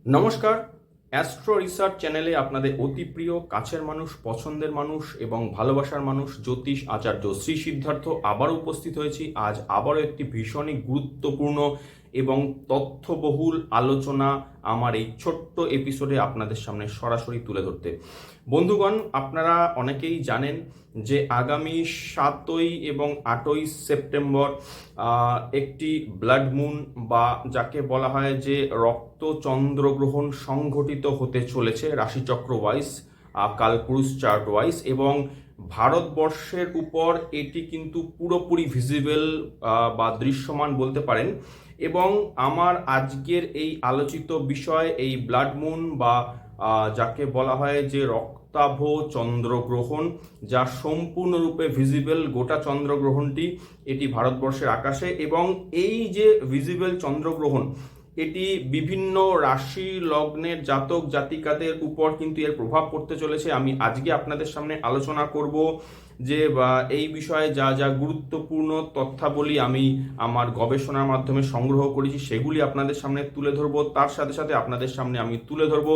নমস্কার। Astro research চ্যানেলে আপনাদের অতি প্রিয়, কাছের মানুষ, পছন্দের মানুষ এবং ভালোবাসার মানুষ জ্যোতিষ আচার্য শ্রী সিদ্ধার্থ আবারও উপস্থিত হয়েছি। আজ আবারও একটি ভীষণই গুরুত্বপূর্ণ এবং তথ্যবহুল আলোচনা আমার এই ছোট্ট এপিসোডে আপনাদের সামনে সরাসরি তুলে ধরতে। বন্ধুগণ, আপনারা অনেকেই জানেন যে আগামী 7ই এবং 8ই সেপ্টেম্বর একটি ব্লাড মুন বা যাকে বলা হয় যে রক্ত চন্দ্রগ্রহণ সংঘটিত হতে চলেছে রাশিচক্র ওয়াইজ, কালপুরুষ চার্ট ওয়াইজ, এবং ভারতবর্ষের উপর এটি কিন্তু পুরোপুরি ভিজিবল বা দৃশ্যমান বলতে পারেন। এবং আমার আজকের এই আলোচিত বিষয় এই ব্লাড মুন বা যাকে বলা হয় যে রক্তাভ চন্দ্রগ্রহণ, যা সম্পূর্ণরূপে ভিজিবল গোটা চন্দ্রগ্রহণটি এটি ভারতবর্ষের আকাশে। এবং এই যে ভিজিবল চন্দ্রগ্রহণ, এটি বিভিন্ন রাশি লগ্নের জাতক জাতিকাদের উপর কিন্তু এর প্রভাব পড়তে চলেছে। আমি আজকে আপনাদের সামনে আলোচনা করব যে এই বিষয়ে যা যা গুরুত্বপূর্ণ তথ্যাবলী আমি আমার গবেষণার মাধ্যমে সংগ্রহ করেছি সেগুলি আপনাদের সামনে তুলে ধরবো। তার সাথে সাথে আপনাদের সামনে আমি তুলে ধরবো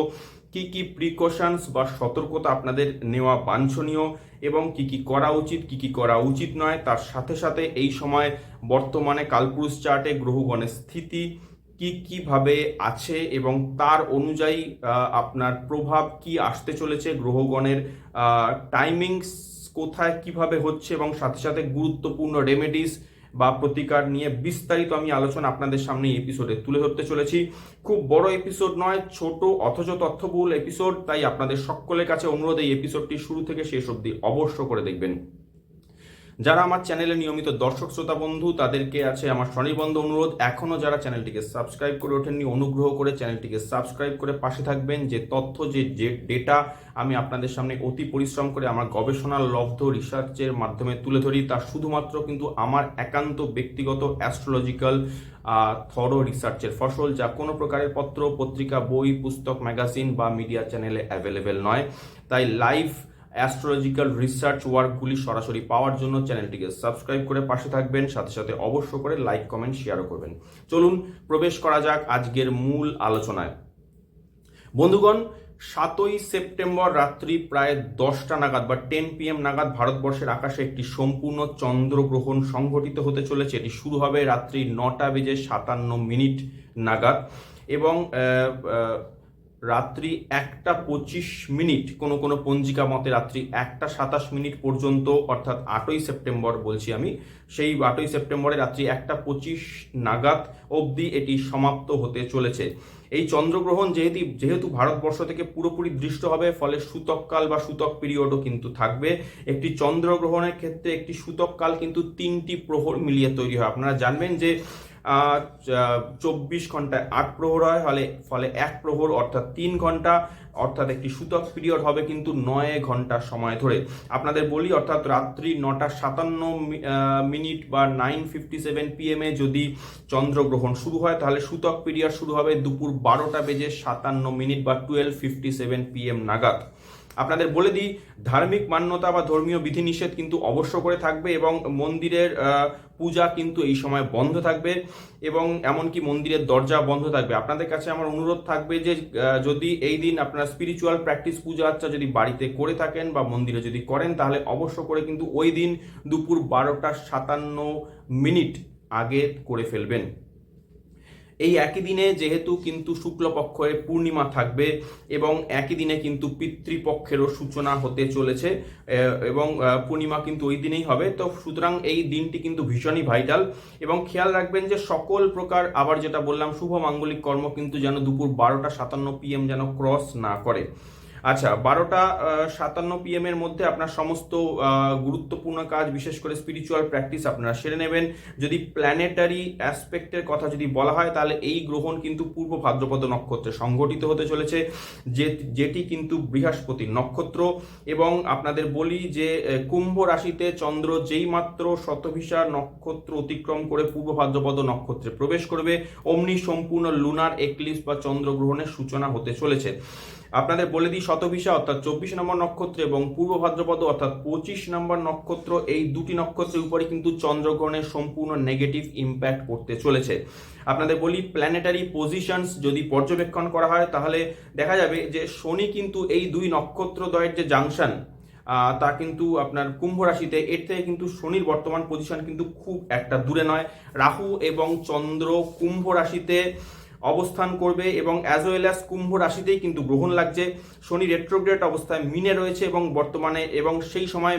কি কি প্রিকশনস বা সতর্কতা আপনাদের নেওয়া বাঞ্ছনীয় এবং কি কি করা উচিত, কি কি করা উচিত নয়। তার সাথে সাথে এই সময় বর্তমানে কালপুরুষ চার্টে গ্রহগণের স্থিতি কিভাবে আছে এবং তার অনুযায়ী আপনার প্রভাব কি আসতে চলেছে, গ্রহগণের টাইমিংস কোথায় কিভাবে হচ্ছে, এবং সাথে সাথে গুরুত্বপূর্ণ রেমেডিস বা প্রতিকার নিয়ে বিস্তারিত আমি আলোচনা আপনাদের সামনে এই এপিসোডে তুলে ধরতে চলেছি। খুব বড় এপিসোড নয়, ছোট অথচ তথ্যবহুল এপিসোড। তাই আপনাদের সকলের কাছে অনুরোধ, এই এপিসোডটি শুরু থেকে শেষ অবধি অবশ্য করে দেখবেন। যারা আমার চ্যানেলে নিয়মিত দর্শক শ্রোতা বন্ধু, তাদেরকে আছে আমার স্বনির্বন্ধ অনুরোধ, এখনও যারা চ্যানেলটিকে সাবস্ক্রাইব করে ওঠেননি অনুগ্রহ করে চ্যানেলটিকে সাবস্ক্রাইব করে পাশে থাকবেন। যে তথ্য যে ডেটা আমি আপনাদের সামনে অতি পরিশ্রম করে আমার গবেষণার লব্ধ রিসার্চের মাধ্যমে তুলে ধরি, তা শুধুমাত্র কিন্তু আমার একান্ত ব্যক্তিগত অ্যাস্ট্রোলজিক্যাল থরো রিসার্চের ফসল, যা কোনো প্রকারের পত্র পত্রিকা, বই, পুস্তক, ম্যাগাজিন বা মিডিয়া চ্যানেলে অ্যাভেলেবেল নয়। তাই লাইভ অ্যাস্ট্রোলজিক্যাল রিসার্চ ওয়ার্কগুলি সরাসরি পাওয়ার জন্য চ্যানেলটিকে সাবস্ক্রাইব করে পাশে থাকবেন, সাথে সাথে অবশ্য করে লাইক, কমেন্ট, শেয়ারও করবেন। চলুন প্রবেশ করা যাক আজকের মূল আলোচনায়। বন্ধুগণ, 7ই সেপ্টেম্বর রাত্রি প্রায় 10টা নাগাদ বা 10 PM নাগাদ ভারতবর্ষের আকাশে একটি সম্পূর্ণ চন্দ্রগ্রহণ সংঘটিত হতে চলেছে। এটি শুরু হবে রাত্রি 9:57 নাগাদ এবং রাত্রি 1:25, কোনো কোনো পঞ্জিকা মতে রাত্রি 1:27 পর্যন্ত, অর্থাৎ 8ই সেপ্টেম্বর বলছি আমি, সেই 8ই সেপ্টেম্বরে রাত্রি 1:25 নাগাদ অবধি এটি সমাপ্ত হতে চলেছে। এই চন্দ্রগ্রহণ যেহেতু ভারতবর্ষ থেকে পুরোপুরি দৃষ্ট হবে, ফলে সূতককাল বা সূতক পিরিয়ডও কিন্তু থাকবে। একটি চন্দ্রগ্রহণের ক্ষেত্রে একটি সূতককাল কিন্তু 3টি প্রহর মিলিয়ে তৈরি হয়। আপনারা জানবেন যে 24 ঘন্টায় 8 প্রহর হয়, ফলে 1 প্রহর অর্থাৎ 3 ঘন্টা, অর্থাৎ একটি সূতক পিরিয়ড হবে কিন্তু 9 ঘন্টা সময় ধরে। আপনাদের বলি, অর্থাৎ রাত্রি 9:57 বা 9:57 PM যদি চন্দ্রগ্রহণ শুরু হয়, তাহলে সূতক পিরিয়ড শুরু হবে দুপুর 12:57 বা 12:57 PM নাগাদ। আপনাদের বলে দিই, ধার্মিক মান্যতা বা ধর্মীয় বিধিনিষেধ কিন্তু অবশ্য করে থাকবে এবং মন্দিরের পূজা কিন্তু এই সময় বন্ধ থাকবে এবং এমনকি মন্দিরের দরজা বন্ধ থাকবে। আপনাদের কাছে আমার অনুরোধ থাকবে যে যদি এই দিন আপনারা স্পিরিচুয়াল প্র্যাকটিস, পূজা আর্চা যদি বাড়িতে করে থাকেন বা মন্দিরে যদি করেন, তাহলে অবশ্য করে কিন্তু ওই দিন দুপুর 12:57 আগে করে ফেলবেন। এই একই দিনে যেহেতু কিন্তু শুক্লপক্ষের পূর্ণিমা থাকবে এবং একই দিনে কিন্তু পিতৃপক্ষেরও সূচনা হতে চলেছে এবং পূর্ণিমা কিন্তু ওই দিনেই হবে। তো সুতরাং এই দিনটি কিন্তু ভীষণই ভাইটাল এবং খেয়াল রাখবেন যে সকল প্রকার, আবার যেটা বললাম, শুভ মাঙ্গলিক কর্ম কিন্তু যেন দুপুর 12:57 PM যেন ক্রস না করে। আচ্ছা, 12:57 PM এর মধ্যে আপনার সমস্ত গুরুত্বপূর্ণ কাজ, বিশেষ করে স্পিরিচুয়াল প্র্যাকটিস আপনারা সেরে নেবেন। যদি প্ল্যানেটারি অ্যাসপেক্টের কথা যদি বলা হয়, তাহলে এই গ্রহণ কিন্তু পূর্ব ভাদ্রপদ নক্ষত্রে সংঘটিত হতে চলেছে, যেটি কিন্তু বৃহস্পতির নক্ষত্র। এবং আপনাদের বলি যে কুম্ভ রাশিতে চন্দ্র যেই মাত্র শতভিষা নক্ষত্র অতিক্রম করে পূর্ব ভাদ্রপদ নক্ষত্রে প্রবেশ করবে, অমনি সম্পূর্ণ লুনার এক্লিপস বা চন্দ্রগ্রহণের সূচনা হতে চলেছে। আপনাদের বলে দিই, শতভিসা অর্থাৎ 24 নম্বর নক্ষত্র এবং পূর্ব ভাদ্রপদ অর্থাৎ 25 নম্বর নক্ষত্র, এই দুটি নক্ষত্রের উপরে কিন্তু চন্দ্রগ্রহণের সম্পূর্ণ নেগেটিভ ইম্প্যাক্ট পড়তে চলেছে। আপনাদের বলি প্ল্যানেটারি পজিশনস যদি পর্যবেক্ষণ করা হয় তাহলে দেখা যাবে যে শনি কিন্তু এই দুই নক্ষত্রদ্বয়ের যে জাংশন তা কিন্তু আপনার কুম্ভ রাশিতে, এর থেকে কিন্তু শনির বর্তমান পজিশন কিন্তু খুব একটা দূরে নয়। রাহু এবং চন্দ্র কুম্ভ রাশিতে অবস্থান করবে এবং অ্যাজ ওয়েল অ্যাজ কুম্ভ রাশিতেই কিন্তু গ্রহণ লাগছে। শনি রেট্রোগ্রেড অবস্থায় মিনে রয়েছে এবং বর্তমানে এবং সেই সময়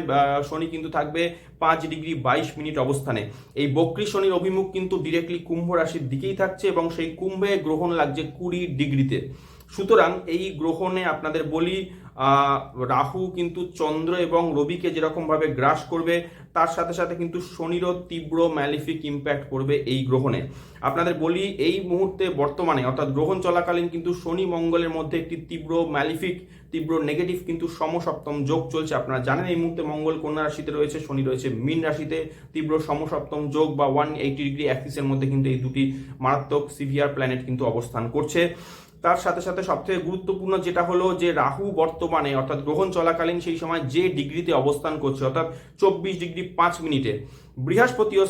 শনি কিন্তু থাকবে 5°22' অবস্থানে। এই বক্রী শনির অভিমুখ কিন্তু ডিরেক্টলি কুম্ভ রাশির দিকেই থাকছে এবং সেই কুম্ভে গ্রহণ লাগছে 20°। সুতরাং এই গ্রহণে আপনাদের বলি রাহু কিন্তু চন্দ্র এবং রবিকে যেরকমভাবে গ্রাস করবে, তার সাথে সাথে কিন্তু শনিরও তীব্র ম্যালিফিক ইম্প্যাক্ট করবে এই গ্রহণে। আপনাদের বলি এই মুহূর্তে বর্তমানে অর্থাৎ গ্রহণ চলাকালীন কিন্তু শনি মঙ্গলের মধ্যে একটি তীব্র নেগেটিভ কিন্তু সমসপ্তম যোগ চলছে। আপনারা জানেন এই মুহূর্তে মঙ্গল কন্যা রাশিতে রয়েছে, শনি রয়েছে মীন রাশিতে। তীব্র সমসপ্তম যোগ বা 180° অ্যাক্সিসের মধ্যে কিন্তু এই দুটি মারাত্মক সিভিয়ার প্ল্যানেট কিন্তু অবস্থান করছে। তার সাথে সাথে সবথেকে গুরুত্বপূর্ণ যেটা হলো যে রাহু বর্তমানে অর্থাৎ গ্রহণ চলাকালীন সেই সময় যে ডিগ্রিতে অবস্থান করছে অর্থাৎ 24°5'। বৃহস্পতিও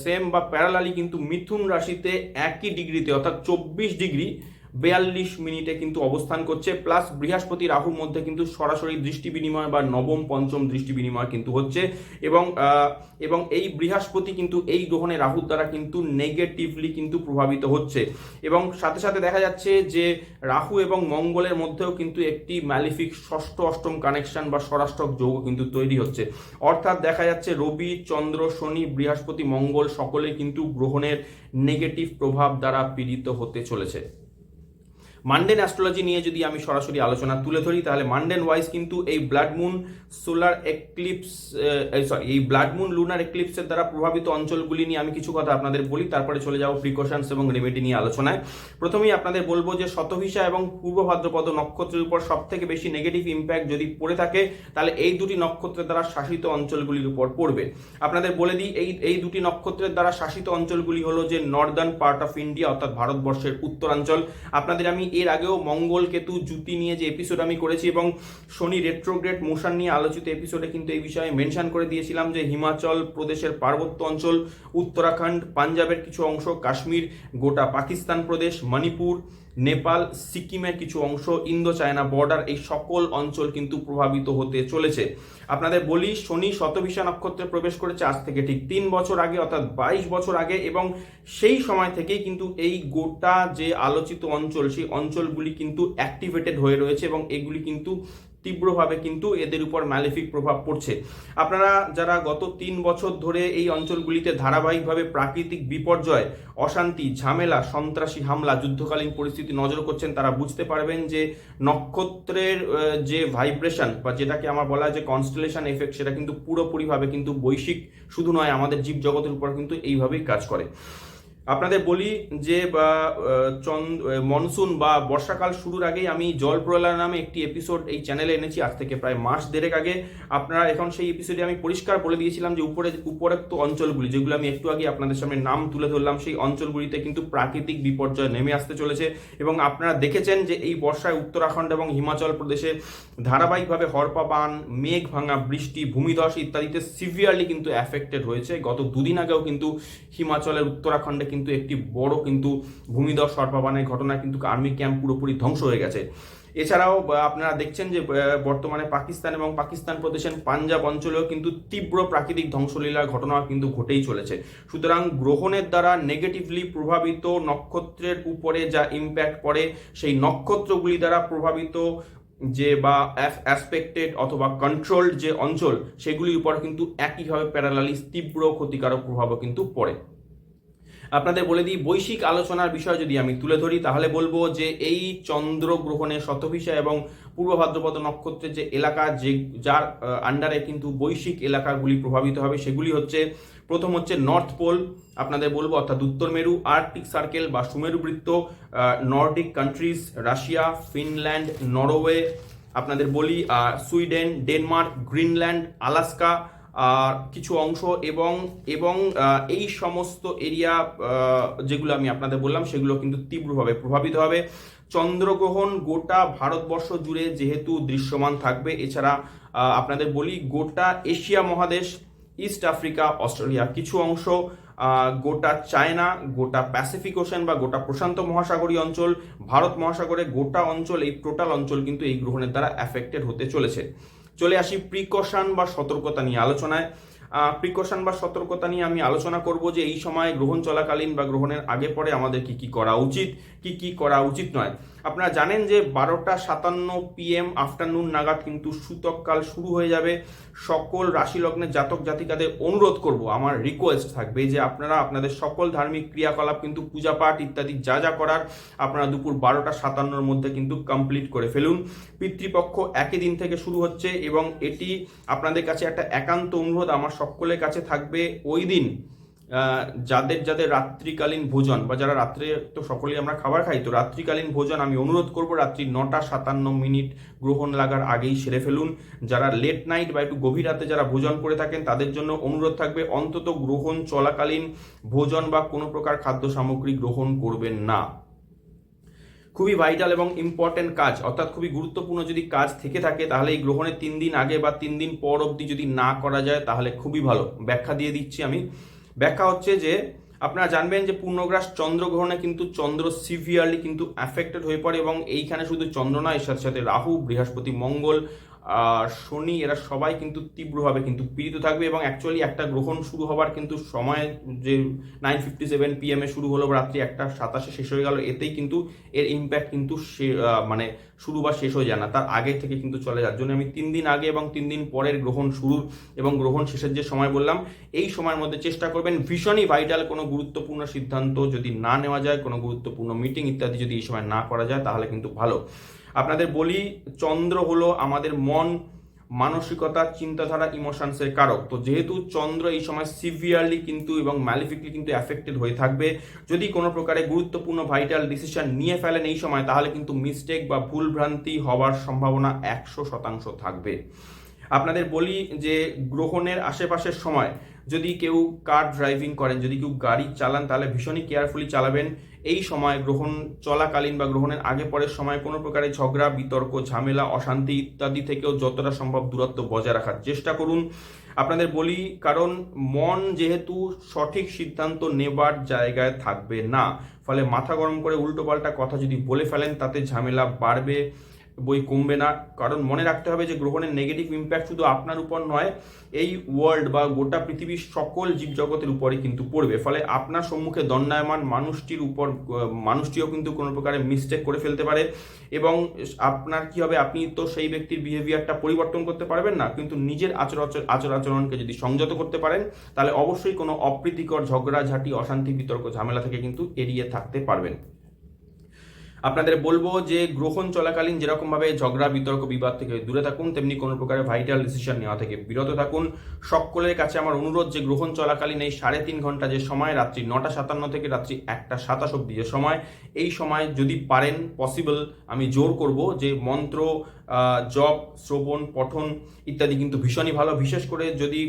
সেম বা প্যারালালি কিন্তু মিথুন রাশিতে একই ডিগ্রিতে অর্থাৎ 24°42' কিন্তু অবস্থান করছে। প্লাস বৃহস্পতি রাহুর মধ্যে কিন্তু সরাসরি দৃষ্টি বিনিময় বা নবম পঞ্চম দৃষ্টি বিনিময় কিন্তু হচ্ছে এবং এই বৃহস্পতি কিন্তু এই গ্রহণে রাহুর দ্বারা কিন্তু নেগেটিভলি কিন্তু প্রভাবিত হচ্ছে এবং সাথে সাথে দেখা যাচ্ছে যে রাহু এবং মঙ্গলের মধ্যেও কিন্তু একটি ম্যালিফিক ষষ্ঠ অষ্টম কানেকশন বা ষষ্ঠক যোগ কিন্তু তৈরি হচ্ছে। অর্থাৎ দেখা যাচ্ছে রবি চন্দ্র শনি বৃহস্পতি মঙ্গল সকলে কিন্তু গ্রহণের নেগেটিভ প্রভাব দ্বারা পীড়িত হতে চলেছে। মান্ডেন অ্যাস্ট্রোলজি নিয়ে যদি আমি সরাসরি আলোচনা তুলে ধরি তাহলে মান্ডেন ওয়াইজ কিন্তু এই ব্লাড মুন লুনার এক্লিপসের দ্বারা প্রভাবিত অঞ্চলগুলি নিয়ে আমি কিছু কথা আপনাদের বলি, তারপরে চলে যাব প্রিকশনস এবং রেমেডি নিয়ে আলোচনায়। প্রথমেই আপনাদের বলবো যে শতভিসা এবং পূর্ব ভাদ্রপদ নক্ষত্রের উপর সব থেকে বেশি নেগেটিভ ইম্প্যাক্ট যদি পড়ে থাকে তাহলে এই দুটি নক্ষত্রের দ্বারা শাসিত অঞ্চলগুলির উপর পড়বে। আপনাদের বলে দিই এই দুটি নক্ষত্রের দ্বারা শাসিত অঞ্চলগুলি হলো যে নর্দার্ন পার্ট অফ ইন্ডিয়া অর্থাৎ ভারতবর্ষের উত্তরাঞ্চল। আপনাদের আমি এর আগেও মঙ্গল কেতু জ্যোতি নিয়ে যে এপিসোড আমি করেছি এবং শনি রেট্রোগ্রেড মোশন নিয়ে আলোচিত এপিসোডে কিন্তু এই বিষয়ে মেনশন করে দিয়েছিলাম যে হিমাচল প্রদেশের পার্বত্য অঞ্চল, উত্তরাখণ্ড, পাঞ্জাবের কিছু অংশ, কাশ্মীর, গোটা পাকিস্তান প্রদেশ, মণিপুর, নেপাল, সিকিমের কিছু অংশ, ইন্দো চায়না বর্ডার, এই সকল অঞ্চল কিন্তু প্রভাবিত হতে চলেছে। আপনাদের বলি শনি শতভিসা নক্ষত্রে প্রবেশ করেছে আজ থেকে ঠিক 3 বছর আগে অর্থাৎ 22 বছর আগে এবং সেই সময় থেকেই কিন্তু এই গোটা যে আলোচিত অঞ্চল সেই অঞ্চলগুলি কিন্তু অ্যাক্টিভেটেড হয়ে রয়েছে এবং এগুলি কিন্তু তীব্রভাবে কিন্তু এদের উপর ম্যালিফিক প্রভাব পড়ছে। আপনারা যারা গত 3 বছর ধরে এই অঞ্চলগুলিতে ধারাবাহিকভাবে প্রাকৃতিক বিপর্যয়, অশান্তি, ঝামেলা, সন্ত্রাসী হামলা, যুদ্ধকালীন পরিস্থিতি নজর করছেন তারা বুঝতে পারবেন যে নক্ষত্রের যে ভাইব্রেশন বা যেটাকে আমার বলা হয় যে কনস্টেলেশন এফেক্ট, সেটা কিন্তু পুরোপুরিভাবে কিন্তু বৈশ্বিক শুধু নয় আমাদের জীবজগতের উপর কিন্তু এইভাবেই কাজ করে। আপনাদের বলি যে মনসুন বা বর্ষাকাল শুরুর আগেই আমি জল প্রলয় নামে একটি এপিসোড এই চ্যানেলে এনেছি আজ থেকে প্রায় মাস দেড়েক আগে। আপনারা এখন সেই এপিসোডে আমি পরিষ্কার বলে দিয়েছিলাম যে উপরোক্ত অঞ্চলগুলি যেগুলো আমি একটু আগে আপনাদের সামনে নাম তুলে ধরলাম সেই অঞ্চলগুলিতে কিন্তু প্রাকৃতিক বিপর্যয় নেমে আসতে চলেছে এবং আপনারা দেখেছেন যে এই বর্ষায় উত্তরাখণ্ড এবং হিমাচল প্রদেশে ধারাবাহিকভাবে হরপাবান, মেঘ ভাঙা, বৃষ্টি, ভূমিধস ইত্যাদিতে সিভিয়ারলি কিন্তু অ্যাফেক্টেড হয়েছে। গত দুদিন আগেও কিন্তু হিমাচলের উত্তরাখণ্ডে কিন্তু একটি বড় কিন্তু ভূমিধস হরপাবানের ঘটনা কিন্তু আর্মি ক্যাম্প পুরোপুরি ধ্বংস হয়ে গেছে। এছাড়াও আপনারা দেখছেন যে বর্তমানে পাকিস্তান এবং পাকিস্তান প্রদেশের পাঞ্জাব অঞ্চলেও কিন্তু তীব্র প্রাকৃতিক ধ্বংসলীলার ঘটনা কিন্তু ঘটেই চলেছে। সুতরাং গ্রহণের দ্বারা নেগেটিভলি প্রভাবিত নক্ষত্রের উপরে যা ইম্প্যাক্ট পড়ে সেই নক্ষত্রগুলি দ্বারা প্রভাবিত যে বা অ্যাসপেক্টেড অথবা কন্ট্রোলড যে অঞ্চল সেগুলির উপর কিন্তু একইভাবে প্যারালালি তীব্র ক্ষতিকারক প্রভাবও কিন্তু পড়ে। আপনাদের বলে দিই বৈশ্বিক আলোচনার বিষয় যদি আমি তুলে ধরি তাহলে বলবো যে এই চন্দ্রগ্রহণে শতভিসা এবং পূর্ব ভাদ্রপদ নক্ষত্রের যে এলাকা যার আন্ডারে কিন্তু বৈশ্বিক এলাকাগুলি প্রভাবিত হবে সেগুলি হচ্ছে, প্রথম হচ্ছে নর্থ পোল আপনাদের বলবো অর্থাৎ উত্তর মেরু, আর্কটিক সার্কেল বা সুমেরু বৃত্ত, Nordic countries, Russia, Finland, Norway, আপনাদের বলি সুইডেন, ডেনমার্ক, গ্রিনল্যান্ড, আলাস্কা কিছু অংশ এবং এই সমস্ত এরিয়া যেগুলো আমি আপনাদের বললাম সেগুলো কিন্তু তীব্রভাবে প্রভাবিত হবে। চন্দ্রগ্রহণ গোটা ভারতবর্ষ জুড়ে যেহেতু দৃশ্যমান থাকবে, এছাড়া আপনাদের বলি গোটা এশিয়া মহাদেশ, ইস্ট আফ্রিকা, অস্ট্রেলিয়া কিছু অংশ, গোটা চায়না, গোটা প্যাসিফিক ওশান বা গোটা প্রশান্ত মহাসাগরীয় অঞ্চল, ভারত মহাসাগরে গোটা অঞ্চল, এই টোটাল অঞ্চল কিন্তু এই গ্রহণের দ্বারা অ্যাফেক্টেড হতে চলেছে। চলে আসি প্রিকশন বা সতর্কতা নিয়ে আলোচনায়। প্রিকশন বা সতর্কতা নিয়ে আমি আলোচনা করব যে এই সময় গ্রহণ চলাকালীন বা গ্রহণের আগে পরে আমাদের কি কি করা উচিত, কি কি করা উচিত নয়। আপনারা জানেন যে 12:57 PM আফটারনুন নাগাদ কিন্তু সূতককাল শুরু হয়ে যাবে। সকল রাশি লগ্নের জাতক জাতিকাদের অনুরোধ করব, আমার রিকোয়েস্ট থাকবে যে আপনারা আপনাদের সকল ধার্মিক ক্রিয়াকলাপ কিন্তু পূজা পাঠ ইত্যাদি যা যা করার আপনারা দুপুর 12:57 মধ্যে কিন্তু কমপ্লিট করে ফেলুন। পিতৃপক্ষ একই দিন থেকে শুরু হচ্ছে এবং এটি আপনাদের কাছে একটা একান্ত অনুরোধ আমার সকলের কাছে থাকবে। ওই দিন যাদের যাদের রাত্রিকালীন ভোজন বা যারা রাত্রে, তো সকলেই আমরা খাবার খাই, তো রাত্রিকালীন ভোজন আমি অনুরোধ করব রাত্রি 9:57 গ্রহণ লাগার আগেই সেরে ফেলুন। যারা লেট নাইট বা একটু গভীর রাতে যারা ভোজন করে থাকেন তাদের জন্য অনুরোধ থাকবে অন্তত গ্রহণ চলাকালীন ভোজন বা কোনো প্রকার খাদ্য সামগ্রী গ্রহণ করবেন না। খুবই ভাইটাল এবং ইম্পর্টেন্ট কাজ, অর্থাৎ খুবই গুরুত্বপূর্ণ যদি কাজ থেকে থাকে তাহলে এই গ্রহণের 3 দিন আগে বা 3 দিন পর অবধি যদি না করা যায় তাহলে খুবই ভালো। ব্যাখ্যা দিয়ে দিচ্ছি আমি। ব্যাখ্যা হচ্ছে যে আপনারা জানবেন যে পূর্ণগ্রাস চন্দ্রগ্রহণে কিন্তু চন্দ্র সিভিয়ারলি কিন্তু অ্যাফেক্টেড হয়ে পড়ে এবং এইখানে শুধু চন্দ্র নয়, এর সাথে সাথে রাহু, বৃহস্পতি, মঙ্গল, শনি, এরা সবাই কিন্তু তীব্রভাবে কিন্তু পীড়িত থাকবে। এবং অ্যাকচুয়ালি একটা গ্রহণ শুরু হবার কিন্তু সময় যে 9:57 PM শুরু হলো রাত্রি 1:27 শেষ হয়ে গেল, এতেই কিন্তু এর ইম্প্যাক্ট কিন্তু মানে শুরু বা শেষ হয়ে যায় না, তার আগে থেকে কিন্তু চলে যার জন্য আমি 3 দিন আগে এবং 3 দিন পরের গ্রহণ শুরুর এবং গ্রহণ শেষের যে সময় বললাম এই সময়ের মধ্যে চেষ্টা করবেন ভীষণই ভাইটাল কোনো গুরুত্বপূর্ণ সিদ্ধান্ত যদি না নেওয়া যায়, কোনো গুরুত্বপূর্ণ মিটিং ইত্যাদি যদি এই সময় না করা যায় তাহলে কিন্তু ভালো। আপনাদের বলি চন্দ্র হলো আমাদের মন, মানসিকতা, চিন্তাধারা, ইমোশনসের কারক। তো যেহেতু চন্দ্র এই সময় সিভিয়ারলি কিন্তু এবং ম্যালিফিকলি কিন্তু অ্যাফেক্টেড হয়ে থাকবে, যদি কোনো প্রকারে গুরুত্বপূর্ণ ভাইটাল ডিসিশন নিয়ে ফেলেন এই সময় তাহলে কিন্তু মিস্টেক বা ভুলভ্রান্তি হওয়ার সম্ভাবনা 100% থাকবে। আপনাদের বলি যে গ্রহণের আশেপাশের সময় যদি কেউ কার ড্রাইভিং করেন, যদি কেউ গাড়ি চালান তাহলে ভীষণই কেয়ারফুলি চালাবেন। এই সময় গ্রহণ চলাকালীন বা গ্রহণের আগে পরের সময় কোনো প্রকারের ঝগড়া, বিতর্ক, ঝামেলা, অশান্তি ইত্যাদি থেকেও যতটা সম্ভব দূরত্ব বজায় রাখার চেষ্টা করুন। আপনাদের বলি কারণ মন যেহেতু সঠিক সিদ্ধান্ত নেবার জায়গায় থাকবে না, ফলে মাথা গরম করে উল্টোপাল্টা কথা যদি বলে ফেলেন তাতে ঝামেলা বাড়বে, বই কমবে না। কারণ মনে রাখতে হবে যে গ্রহণের নেগেটিভ ইম্প্যাক্ট শুধু আপনার উপর নয়, এই ওয়ার্ল্ড বা গোটা পৃথিবীর সকল জীবজগতের উপরে কিন্তু পড়বে। ফলে আপনার সম্মুখে দণ্ডায়মান মানুষটিও কিন্তু কোনো প্রকারে মিস্টেক করে ফেলতে পারে এবং আপনার কি হবে, আপনি তো সেই ব্যক্তির বিহেভিয়ারটা পরিবর্তন করতে পারবেন না, কিন্তু নিজের আচরণকে যদি সংযত করতে পারেন তাহলে অবশ্যই কোনো অপ্রীতিকর ঝগড়াঝাটি, অশান্তি, বিতর্ক, ঝামেলা থেকে কিন্তু এড়িয়ে থাকতে পারবেন। আপনাদের বলবো যে গ্রহণ চলাকালীন যেরকমভাবে ঝগড়া, বিতর্ক, বিবাদ থেকে দূরে থাকুন, তেমনি কোনো প্রকারে ভাইটাল ডিসিশন নেওয়া থেকে বিরত থাকুন। সকলের কাছে আমার অনুরোধ যে গ্রহণ চলাকালীন এই 3.5 ঘন্টা যে সময়, রাত্রি 9:57 থেকে রাত্রি 1:27 অব্দি যে সময়, এই সময় যদি পারেন পসিবল আমি জোর করব যে মন্ত্র, জপ, শ্রবণ, পঠন ইত্যাদি কিন্তু ভীষণই ভালো। বিশেষ করে যদি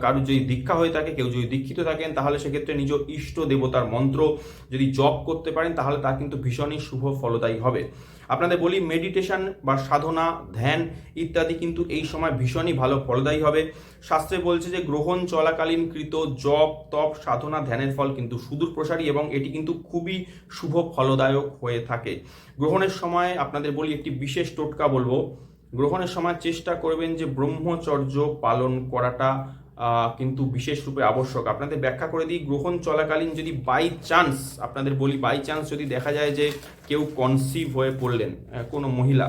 কারোর যদি দীক্ষা হয়ে থাকে, কেউ যদি দীক্ষিত থাকেন তাহলে সেক্ষেত্রে নিজ ইষ্ট দেবতার মন্ত্র যদি জপ করতে পারেন তাহলে তা কিন্তু ভীষণই শুভ ফলদায়ী হবে। আপনাদের বলি মেডিটেশন বা সাধনা, ধ্যান ইত্যাদি কিন্তু এই সময় ভীষণই ভালো ফলদায়ী হবে। শাস্ত্রে বলছে যে গ্রহণ চলাকালীন কৃত জপ, তপ, সাধনা, ধ্যানের ফল কিন্তু সুদূর প্রসারী এবং এটি কিন্তু খুবই শুভ ফলদায়ক হয়ে থাকে। গ্রহণের সময় আপনাদের বলি একটি বিশেষ টোটকা বলবো। গ্রহণের সময় চেষ্টা করবেন যে ব্রহ্মচর্য পালন করাটা কিন্তু বিশেষ রূপে আবশ্যক। আপনাদের ব্যাখ্যা করে দিই, গ্রহণ চলাকালীন যদি বাই চান্স আপনাদের বলি যদি দেখা যায় যে কেউ কনসিভ হয়ে পড়লেন, কোনো মহিলা,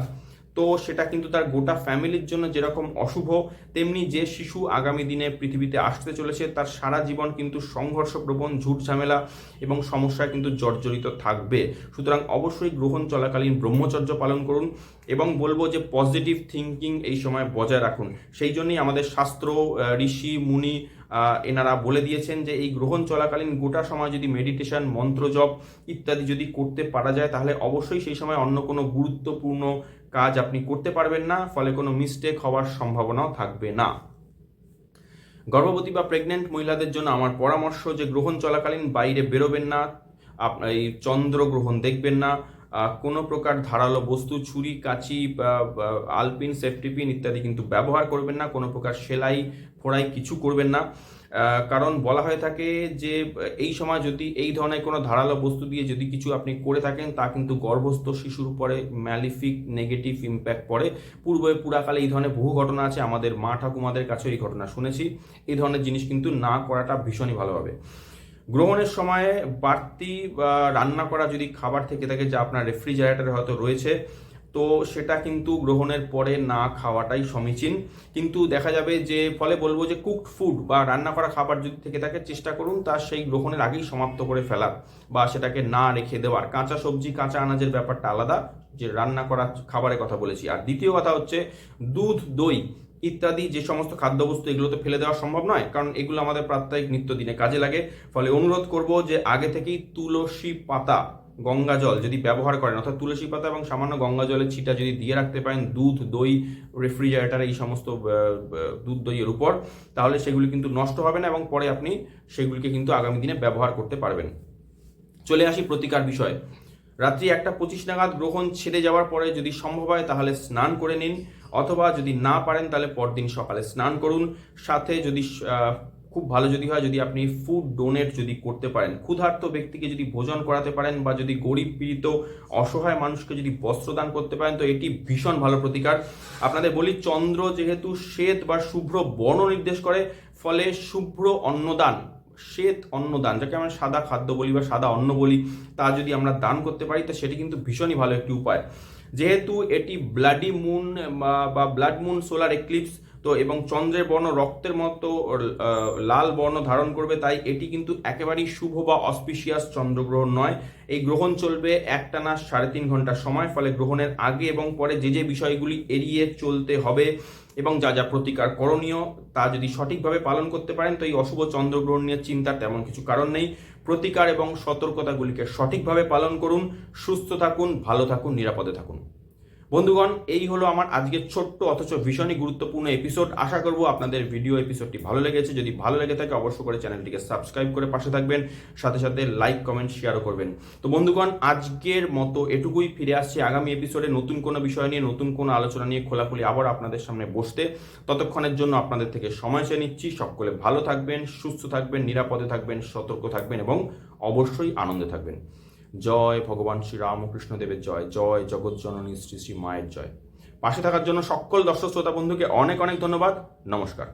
তো সেটা কিন্তু তার গোটা ফ্যামিলির জন্য যেরকম অশুভ, তেমনি যে শিশু আগামী দিনে পৃথিবীতে আসতে চলেছে তার সারা জীবন কিন্তু সংঘর্ষপ্রবণ, ঝুট ঝামেলা এবং সমস্যায় কিন্তু জর্জরিত থাকবে। সুতরাং অবশ্যই গ্রহণ চলাকালীন ব্রহ্মচর্য পালন করুন এবং বলবো যে পজিটিভ থিঙ্কিং এই সময় বজায় রাখুন। সেই জন্যই আমাদের শাস্ত্র, ঋষি, মুনি এনারা বলে দিয়েছেন যে এই গ্রহণ চলাকালীন গোটা সময় যদি মেডিটেশন, মন্ত্রজপ ইত্যাদি যদি করতে পারা যায় তাহলে অবশ্যই সেই সময় অন্য কোনো গুরুত্বপূর্ণ কাজ আপনি করতে পারবেন না, ফলে কোনো মিস্টেক হওয়ার সম্ভাবনাও থাকবে না। গর্ভবতী বা প্রেগনেন্ট মহিলাদের জন্য আমার পরামর্শ যে গ্রহণ চলাকালীন বাইরে বেরোবেন না, আপনার এই চন্দ্রগ্রহণ দেখবেন না, কোনো প্রকার ধারালো বস্তু, ছুরি, কাঁচি, আলপিন, সেফটি পিন ইত্যাদি কিন্তু ব্যবহার করবেন না। কোনো প্রকার সেলাই ফোড়াই কিছু করবেন না, কারণ বলা হয়ে থাকে যে এই সময় যদি এই ধরনের কোনো ধারালো বস্তু দিয়ে যদি কিছু আপনি করে থাকেন, তা কিন্তু গর্ভস্থ শিশুর উপরে ম্যালিফিক নেগেটিভ ইম্প্যাক্ট পড়ে। পুরাকালে এই ধরনের বহু ঘটনা আছে, আমাদের মা ঠাকুমাদের কাছেও এই ঘটনা শুনেছি। এই ধরনের জিনিস কিন্তু না করাটা ভীষণই ভালো হবে। গ্রহণের সময়ে বাড়তি রান্না করা যদি খাবার থেকে থাকে, যা আপনার রেফ্রিজারেটরে হয়তো রয়েছে, তো সেটা কিন্তু গ্রহণের পরে না খাওয়াটাই সমীচীন। কিন্তু দেখা যাবে যে ফলে বলবো যে কুকড ফুড বা রান্না করা খাবার যদি থেকে থাকে, চেষ্টা করুন তার সেই গ্রহণের আগেই সমাপ্ত করে ফেলার, বা সেটাকে না রেখে দেওয়ার। কাঁচা সবজি, কাঁচা আনাজের ব্যাপারটা আলাদা, যে রান্না করা খাবারের কথা বলেছি। আর দ্বিতীয় কথা হচ্ছে দুধ, দই ইত্যাদি যে সমস্ত খাদ্যবস্তু, এগুলো তো ফেলে দেওয়া সম্ভব নয়, কারণ এগুলো আমাদের প্রাত্যহিক নিত্যদিনে কাজে লাগে। ফলে অনুরোধ করব যে আগে থেকেই তুলসী পাতা, গঙ্গা জল যদি ব্যবহার করেন, অর্থাৎ তুলসী পাতা এবং সামান্য গঙ্গা জলের ছিটা যদি দিয়ে রাখতে পারেন দুধ, দই, রেফ্রিজারেটার এই সমস্ত দুধ, দইয়ের উপর, তাহলে সেগুলি কিন্তু নষ্ট হবে না এবং পরে আপনি সেগুলিকে কিন্তু আগামী দিনে ব্যবহার করতে পারবেন। চলে আসি প্রতিকার বিষয়ে। রাত্রি 1:25 নাগাদ গ্রহণ ছেড়ে যাওয়ার পরে যদি সম্ভব হয় তাহলে স্নান করে নিন, অথবা যদি না পারেন তাহলে পরদিন সকালে স্নান করুন। সাথে যদি খুব ভালো যদি হয়, যদি আপনি ফুড ডোনেট যদি করতে পারেন, ক্ষুধার্ত ব্যক্তিকে যদি ভোজন করাতে পারেন, বা যদি গরিব পীড়িত অসহায় মানুষকে যদি বস্ত্রদান করতে পারেন, তো এটি ভীষণ ভালো প্রতিকার। আপনাদের বলি, চন্দ্র যেহেতু শ্বেত বা শুভ্র বর্ণ নির্দেশ করে, ফলে শুভ্র অন্নদান, শ্বেত অন্নদান, যাকে আমরা সাদা খাদ্য বলি বা সাদা অন্ন বলি, তা যদি আমরা দান করতে পারি, তা সেটি কিন্তু ভীষণই ভালো একটি উপায়। যেহেতু এটি ব্লাডি মুন বা ব্লাড মুন সোলার এক্লিপস, তো এবং চন্দ্রের বর্ণ রক্তের মতো লাল বর্ণ ধারণ করবে, তাই এটি কিন্তু একেবারেই শুভ বা অসপিশিয়াস চন্দ্রগ্রহণ নয়। এই গ্রহণ চলবে একটানা 3.5 ঘন্টার সময়। ফলে গ্রহণের আগে এবং পরে যে বিষয়গুলি এড়িয়ে চলতে হবে এবং যা যা প্রতিকার করণীয়, তা যদি সঠিকভাবে পালন করতে পারেন, তো এই অশুভ চন্দ্রগ্রহণ নিয়ে চিন্তার তেমন কিছু কারণ নেই। প্রতিকার এবং সতর্কতাগুলিকে সঠিকভাবে পালন করুন। সুস্থ থাকুন, ভালো থাকুন, নিরাপদে থাকুন। বন্ধুগণ, এই হলো আমার আজকের ছোট্ট অথচ ভীষণই গুরুত্বপূর্ণ এপিসোড। আশা করব আপনাদের ভিডিও এপিসোডটি ভালো লেগেছে। যদি ভালো লেগে থাকে অবশ্যই করে চ্যানেলটিকে সাবস্ক্রাইব করে পাশে থাকবেন, সাথে সাথে লাইক, কমেন্ট, শেয়ারও করবেন। তো বন্ধুগণ, আজকের মতো এটুকুই। ফিরে আসছি আগামী এপিসোডে নতুন কোনো বিষয় নিয়ে, নতুন কোনো আলোচনা নিয়ে খোলাখুলি আবার আপনাদের সামনে বসতে। ততক্ষণের জন্য আপনাদের থেকে সময় চেয়ে নিচ্ছি। সকলে ভালো থাকবেন, সুস্থ থাকবেন, নিরাপদে থাকবেন, সতর্ক থাকবেন এবং অবশ্যই আনন্দে থাকবেন। জয় ভগবান শ্রী রামকৃষ্ণ দেবের জয়, জয় জগৎজননী শ্রী শ্রী মায়ের জয়। পাশে থাকার জন্য সকল দর্শক শ্রোতা বন্ধুকে অনেক অনেক ধন্যবাদ। নমস্কার।